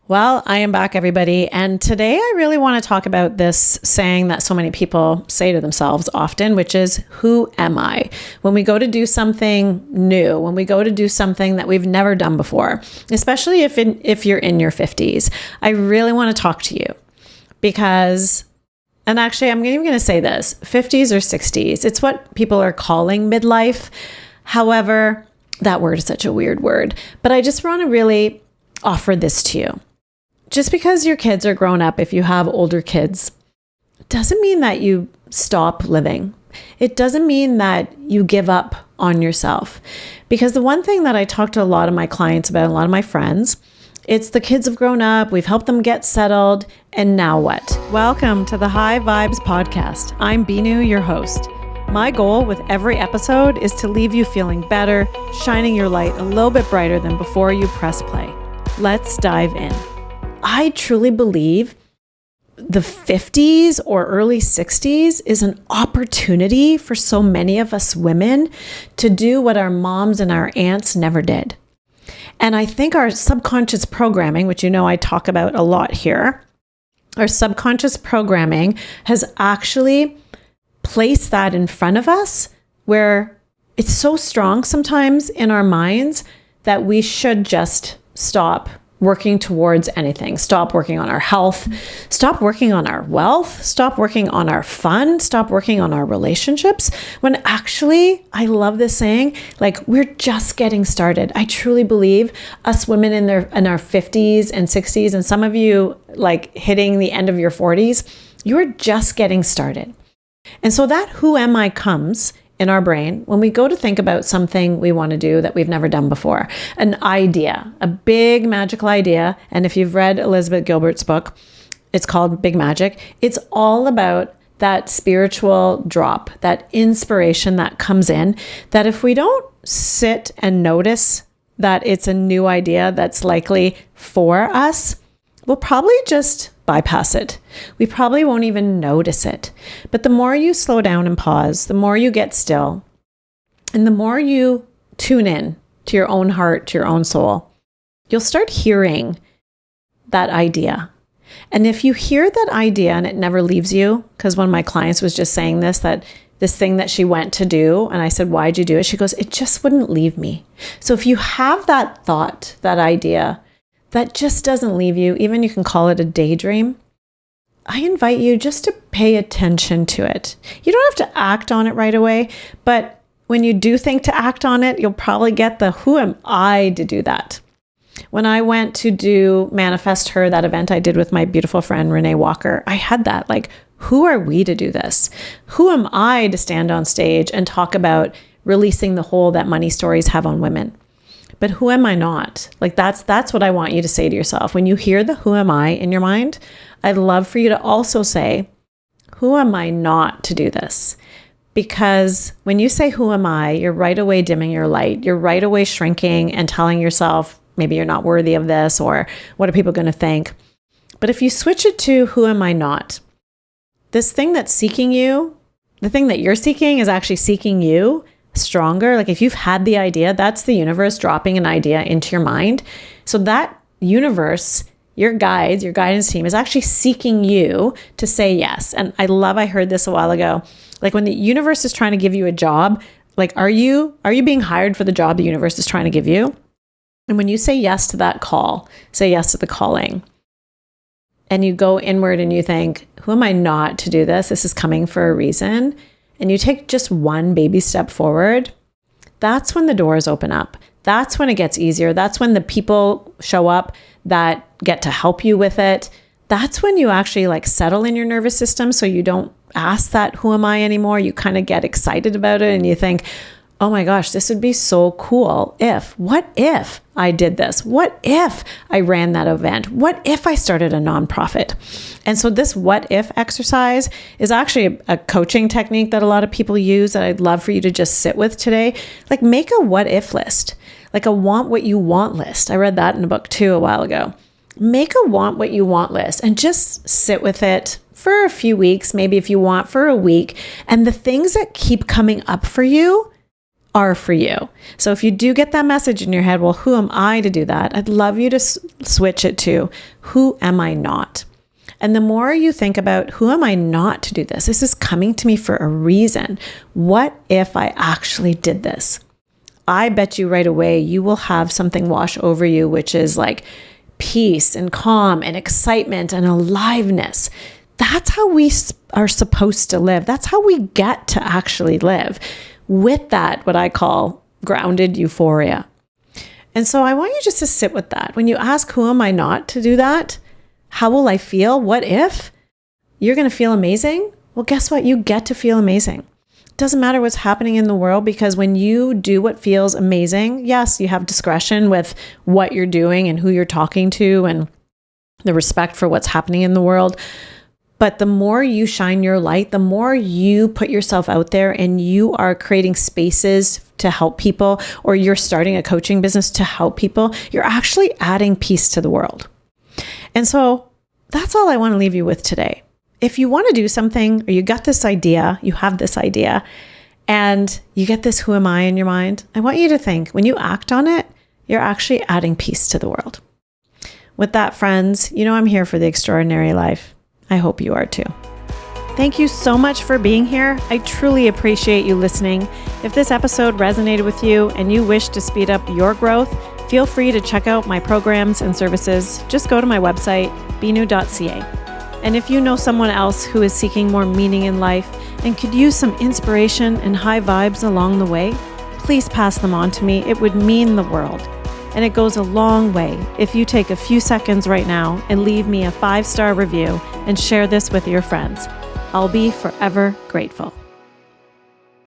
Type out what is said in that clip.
Well, I am back, everybody. And today I really want to talk about this saying that so many people say to themselves often, which is, who am I? When we go to do something new, when we go to do something that we've never done before, especially if you're in your 50s, I really want to talk to you because, and actually I'm even going to say this, 50s or 60s, it's what people are calling midlife. However, that word is such a weird word, but I just want to really offer this to you. Just because your kids are grown up, if you have older kids, doesn't mean that you stop living. It doesn't mean that you give up on yourself. Because the one thing that I talk to a lot of my clients about, a lot of my friends, it's the kids have grown up, we've helped them get settled, and now what? Welcome to the High Vibes Podcast. I'm Binu, your host. My goal with every episode is to leave you feeling better, shining your light a little bit brighter than before you press play. Let's dive in. I truly believe the 50s or early 60s is an opportunity for so many of us women to do what our moms and our aunts never did. And I think our subconscious programming, which you know I talk about a lot here, our subconscious programming has actually placed that in front of us where it's so strong sometimes in our minds that we should just stop working towards anything. Stop working on our health, stop working on our wealth, stop working on our fun, stop working on our relationships. When actually, I love this saying, like, we're just getting started. I truly believe us women in our 50s and 60s, and some of you like hitting the end of your 40s, you're just getting started. And so that who am I comes in our brain when we go to think about something we want to do that we've never done before. An idea, a big magical idea. And if you've read Elizabeth Gilbert's book, it's called Big Magic. It's all about that spiritual drop, that inspiration that comes in, that if we don't sit and notice that it's a new idea that's likely for us, we'll probably just bypass it. We probably won't even notice it. But the more you slow down and pause, the more you get still, and the more you tune in to your own heart, to your own soul, you'll start hearing that idea. And if you hear that idea and it never leaves you, because one of my clients was just saying this, that this thing that she went to do, and I said, why'd you do it? She goes, it just wouldn't leave me. So if you have that thought, that idea, that just doesn't leave you, even you can call it a daydream, I invite you just to pay attention to it. You don't have to act on it right away, but when you do think to act on it, you'll probably get the, who am I to do that? When I went to do Manifest Her, that event I did with my beautiful friend, Renee Walker, I had that, like, who are we to do this? Who am I to stand on stage and talk about releasing the hold that money stories have on women? But who am I not? Like that's what I want you to say to yourself. When you hear the who am I in your mind, I'd love for you to also say, who am I not to do this? Because when you say, who am I, you're right away dimming your light. You're right away shrinking and telling yourself, maybe you're not worthy of this, or what are people going to think? But if you switch it to, who am I not? This thing that's seeking you, the thing that you're seeking is actually seeking you stronger. Like if you've had the idea, that's the universe dropping an idea into your mind. So that universe, your guides, your guidance team is actually seeking you to say yes. And I heard this a while ago. Like when the universe is trying to give you a job, like are you being hired for the job the universe is trying to give you? And when you say yes to that call, say yes to the calling, and you go inward and you think, who am I not to do this? This is coming for a reason. And you take just one baby step forward, that's when the doors open up. That's when it gets easier. That's when the people show up that get to help you with it. That's when you actually like settle in your nervous system so you don't ask that who am I anymore. You kind of get excited about it and you think, oh my gosh, this would be so cool what if I did this? What if I ran that event? What if I started a nonprofit? And so this what if exercise is actually a coaching technique that a lot of people use that I'd love for you to just sit with today. Like make a what if list, like a want what you want list. I read that in a book too a while ago. Make a want what you want list and just sit with it for a few weeks, maybe if you want for a week. And the things that keep coming up for you are for you. So if you do get that message in your head, well, who am I to do that? I'd love you to switch it to, who am I not? And the more you think about, who am I not to do this? This is coming to me for a reason. What if I actually did this? I bet you right away, you will have something wash over you, which is like peace and calm and excitement and aliveness. That's how we are supposed to live. That's how we get to actually live with that, what I call grounded euphoria. And so I want you just to sit with that. When you ask, who am I not to do that? How will I feel? What if? You're going to feel amazing? Well, guess what? You get to feel amazing. It doesn't matter what's happening in the world, because when you do what feels amazing, yes, you have discretion with what you're doing and who you're talking to and the respect for what's happening in the world. But the more you shine your light, the more you put yourself out there and you are creating spaces to help people, or you're starting a coaching business to help people, you're actually adding peace to the world. And so that's all I want to leave you with today. If you want to do something, or you got this idea, you have this idea, and you get this who am I in your mind, I want you to think, when you act on it, you're actually adding peace to the world. With that, friends, you know I'm here for the extraordinary life. I hope you are too. Thank you so much for being here. I truly appreciate you listening. If this episode resonated with you and you wish to speed up your growth, feel free to check out my programs and services. Just go to my website, binu.ca. And if you know someone else who is seeking more meaning in life and could use some inspiration and high vibes along the way, please pass them on to me. It would mean the world. And it goes a long way if you take a few seconds right now and leave me a 5-star review and share this with your friends. I'll be forever grateful.